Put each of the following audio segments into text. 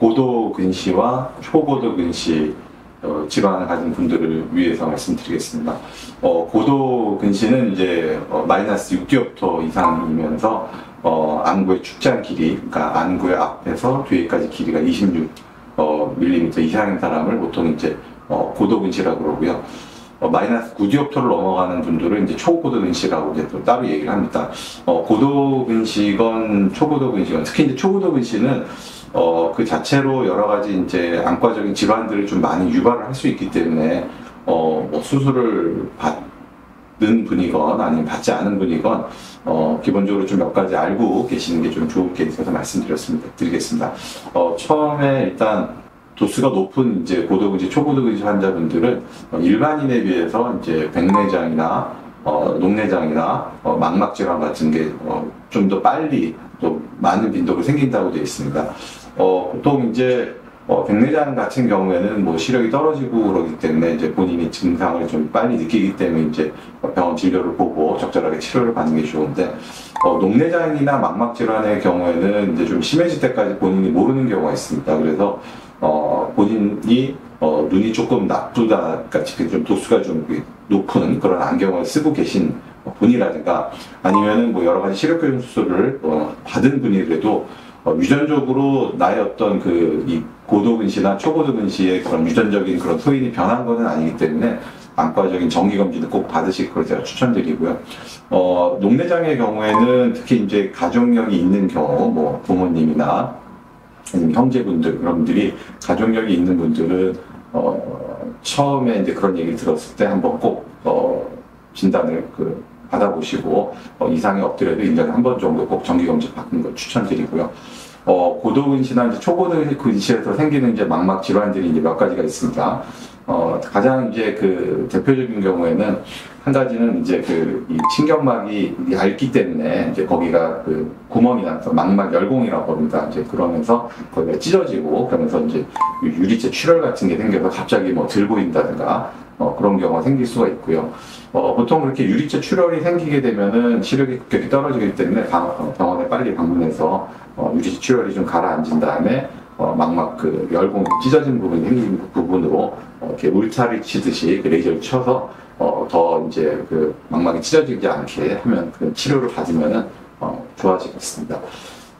고도 근시와 초고도 근시 질환을 가진 분들을 위해서 말씀드리겠습니다. 고도 근시는 이제 마이너스 6디옵터 이상이면서 안구의 축장 길이, 그러니까 안구의 앞에서 뒤에까지 길이가 26 밀리미터 이상인 사람을 보통 이제 고도 근시라고 그러고요. 마이너스 9디옵터를 넘어가는 분들은 이제 초고도 근시라고 이제 또 따로 얘기를 합니다. 고도 근시건 초고도 근시건, 특히 이제 초고도 근시는 그 자체로 여러 가지 이제 안과적인 질환들을 좀 많이 유발을 할 수 있기 때문에 뭐 수술을 받는 분이건 아니면 받지 않은 분이건 기본적으로 좀 몇 가지 알고 계시는 게 좀 좋을 게 있어서 드리겠습니다. 처음에 일단 도수가 높은 이제 고도근시, 초고도근시 환자분들은 일반인에 비해서 이제 백내장이나 녹내장이나 망막질환 같은 게 좀 더 빨리 또 많은 빈도로 생긴다고 되어 있습니다. 보통 이제 백내장 같은 경우에는 뭐 시력이 떨어지고 그러기 때문에 이제 본인이 증상을 좀 빨리 느끼기 때문에 이제 병원 진료를 보고 적절하게 치료를 받는 게 좋은데, 녹내장이나 망막질환의 경우에는 이제 좀 심해질 때까지 본인이 모르는 경우가 있습니다. 그래서 본인이 눈이 조금 나쁘다, 그러니까 좀 도수가 좀 높은 그런 안경을 쓰고 계신 분이라든가 아니면은 뭐 여러 가지 시력 교정 수술을 받은 분이라도 유전적으로 나의 어떤 이 고도근시나 초고도근시의 그런 유전적인 그런 소인이 변한 것은 아니기 때문에 안과적인 정기검진을 꼭 받으실 걸 제가 추천드리고요. 녹내장의 경우에는 특히 이제 가족력이 있는 경우, 뭐 부모님이나 아니면 형제분들, 그런 분들이 가족력이 있는 분들은 처음에 이제 그런 얘기를 들었을 때 한번 꼭 진단을 받아보시고 이상이 없더라도 1년에 한 번 정도 꼭 정기검진 받는 걸 추천드리고요. 고도근시나 이제 초고도근시에서 생기는 이제 망막 질환들이 이제 몇 가지가 있습니다. 가장 이제 대표적인 경우에는 한 가지는 이제 이 신경막이 얇기 때문에 이제 거기가 구멍이 나서 망막 열공이라고 합니다. 이제 그러면서 거기가 찢어지고 그러면서 이제 유리체 출혈 같은 게 생겨서 갑자기 뭐 들 보인다든가 그런 경우가 생길 수가 있고요. 보통 그렇게 유리체 출혈이 생기게 되면은 시력이 급격히 떨어지기 때문에 병원에 빨리 방문해서 유리체 출혈이 좀 가라앉은 다음에 망막 열공 찢어진 부분이 생긴 부분으로 이렇게 울타리 치듯이 레이저를 쳐서 더 이제 망막이 찢어지지 않게 하면 치료를 받으면은 좋아지겠습니다.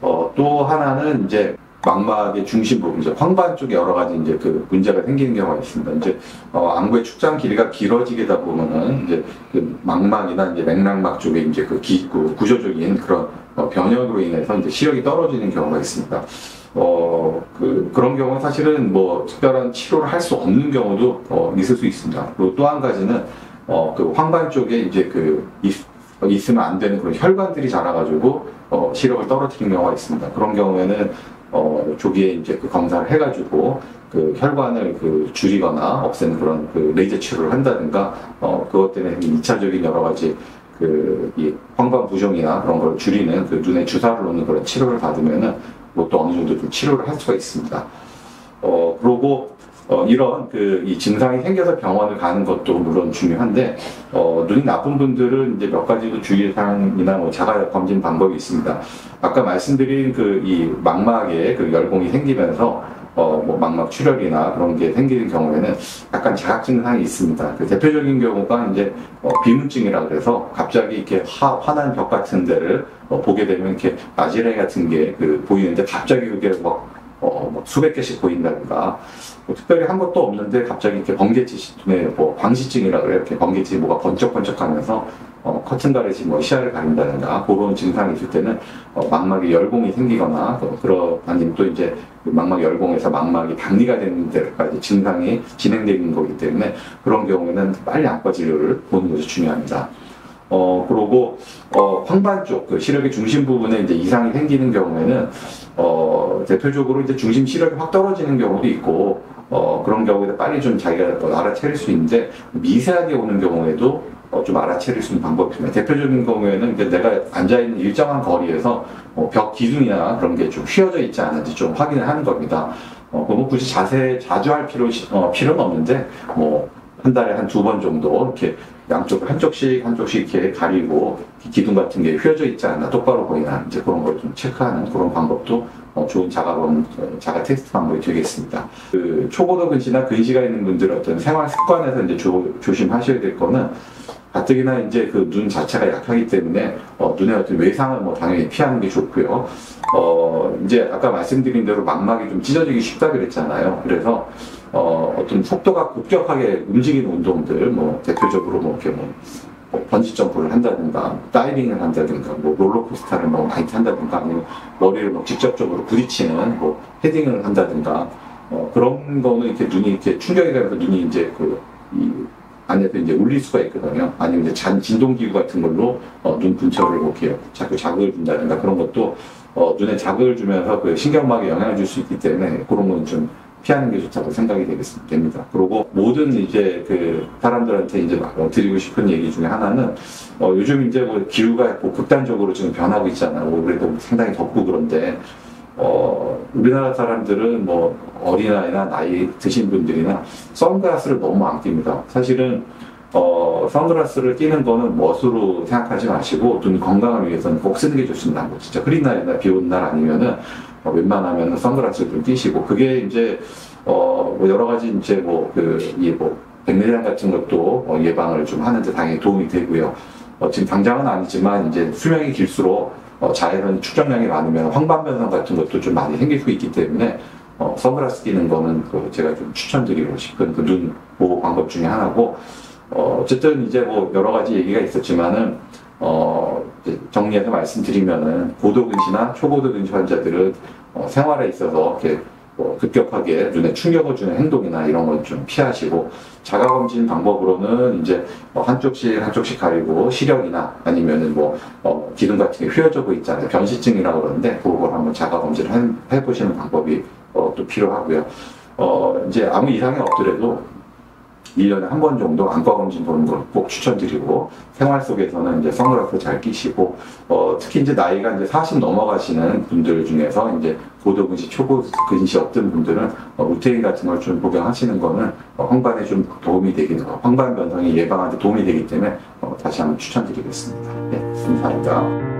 또 하나는 이제 망막의 중심 부분, 이제 황반 쪽에 여러 가지 이제 문제가 생기는 경우가 있습니다. 이제 안구의 축장 길이가 길어지다 보면은 이제 망막이나 이제 맥락막 쪽에 이제 구조적인 그런 변형으로 인해서 이제 시력이 떨어지는 경우가 있습니다. 그런 경우는 사실은 뭐 특별한 치료를 할 수 없는 경우도 있을 수 있습니다. 그리고 또 한 가지는 황반 쪽에 이제 있으면 안 되는 그런 혈관들이 자라가지고 시력을 떨어뜨리는 경우가 있습니다. 그런 경우에는 조기에 이제 검사를 해가지고 혈관을 줄이거나 없애는 그런 레이저 치료를 한다든가 그것 때문에 2차적인 여러 가지 이 황반 부종이나 그런 걸 줄이는 눈에 주사를 놓는 그런 치료를 받으면은 또 어느 정도 좀 치료를 할 수가 있습니다. 그리고 이런 이 증상이 생겨서 병원을 가는 것도 물론 중요한데 눈이 나쁜 분들은 이제 몇 가지 주의사항이나 뭐 자가 검진 방법이 있습니다. 아까 말씀드린 이 망막에 열공이 생기면서 뭐 망막 출혈이나 그런 게 생기는 경우에는 약간 자각 증상이 있습니다. 대표적인 경우가 이제 비문증이라 그래서 갑자기 이렇게 환한 벽 같은 데를 보게 되면 이렇게 아지레 같은 게 보이는데 갑자기 그게 수백 개씩 보인다든가, 특별히 한 것도 없는데 갑자기 이렇게 번개짓이 눈에 광시증이라 그래요. 이렇게 번개짓이 뭐가 번쩍번쩍하면서 커튼 가르지 시야를 가린다든가 그런 증상이 있을 때는 망막에 열공이 생기거나 아니면 또 이제 망막 열공에서 망막이 박리가 되는 데까지 증상이 진행되는 거기 때문에 그런 경우에는 빨리 안과 진료를 보는 것이 중요합니다. 그리고 황반 쪽 시력의 중심 부분에 이제 이상이 생기는 경우에는 대표적으로 이제 중심 시력이 확 떨어지는 경우도 있고 그런 경우에 빨리 좀 자기가 알아차릴 수 있는데 미세하게 오는 경우에도 좀 알아차릴 수 있는 방법이 있습니다. 대표적인 경우에는 이제 내가 앉아있는 일정한 거리에서 벽 기둥이나 그런 게 좀 휘어져 있지 않은지 좀 확인을 하는 겁니다. 굳이 자주 할 필요는 없는데 한 달에 한 2번 정도 이렇게 양쪽 한쪽씩 이렇게 가리고 기둥 같은 게 휘어져 있지 않나 똑바로 보이나 이제 그런 걸 좀 체크하는 그런 방법도 좋은 자가 테스트 방법이 되겠습니다. 그 초고도 근시나 근시가 있는 분들 어떤 생활 습관에서 이제 조심하셔야 될 거는 가뜩이나 이제 그 눈 자체가 약하기 때문에 눈의 어떤 외상을 뭐 당연히 피하는 게 좋고요. 이제 아까 말씀드린 대로 망막이 좀 찢어지기 쉽다 그랬잖아요. 그래서 어떤 속도가 급격하게 움직이는 운동들, 뭐 대표적으로 뭐 이렇게 뭐 번지 점프를 한다든가, 다이빙을 한다든가, 뭐 롤러코스터를 너무 많이 탄다든가, 아니면 머리를 뭐 직접적으로 부딪히는 뭐 헤딩을 한다든가, 그런 거는 이렇게 눈이 이렇게 충격이 가면서 눈이 이제 이 안에서 이제 울릴 수가 있거든요. 아니면 이제 진동기구 같은 걸로 눈 근처를 이렇게 자꾸 자극을 준다든가 그런 것도 눈에 자극을 주면서 그 신경막에 영향을 줄 수 있기 때문에 그런 건 좀 피하는 게 좋다고 생각이 됩니다. 그리고 모든 이제 그 사람들한테 이제 드리고 싶은 얘기 중에 하나는 요즘 이제 뭐 기후가 뭐 극단적으로 지금 변하고 있잖아요. 올해도 상당히 덥고 그런데 우리나라 사람들은 뭐 어린아이나 나이 드신 분들이나 선글라스를 너무 안 낍니다. 사실은 선글라스를 끼는 거는 멋으로 생각하지 마시고 눈 건강을 위해서는 꼭 쓰는 게 좋습니다. 뭐 진짜 흐린 날이나 비 오는 날 아니면은 웬만하면 선글라스를 좀 끼시고 그게 이제 뭐 여러 가지 이제 뭐 백내장 같은 것도 예방을 좀 하는데 당연히 도움이 되고요. 지금 당장은 아니지만 이제 수명이 길수록 자외선 축적량이 많으면 황반변성 같은 것도 좀 많이 생길 수 있기 때문에 선글라스 끼는 거는 제가 좀 추천드리고 싶은 그 눈 보호 방법 중에 하나고 어쨌든 이제 뭐 여러 가지 얘기가 있었지만은 이제 정리해서 말씀드리면은 고도근시나 초고도근시 환자들은 생활에 있어서 이렇게 급격하게 눈에 충격을 주는 행동이나 이런 건 좀 피하시고 자가검진 방법으로는 이제 한쪽씩 가리고 시력이나 아니면은 기둥 같은 게 휘어져 있잖아요. 변시증이라고 그러는데 그걸 한번 자가검진을 해보시는 방법이 또 필요하고요. 이제 아무 이상이 없더라도 1년에 한 번 정도 안과 검진 보는 걸 꼭 추천드리고 생활 속에서는 이제 선글라스 잘 끼시고 특히 이제 나이가 이제 40 넘어가시는 분들 중에서 이제 고도근시, 초고근시 어떤 분들은 루테인 같은 걸 좀 복용하시는 거는 황반에 좀 도움이 되긴 황반 변성이 예방하는 데 도움이 되기 때문에 다시 한번 추천드리겠습니다. 네, 감사합니다.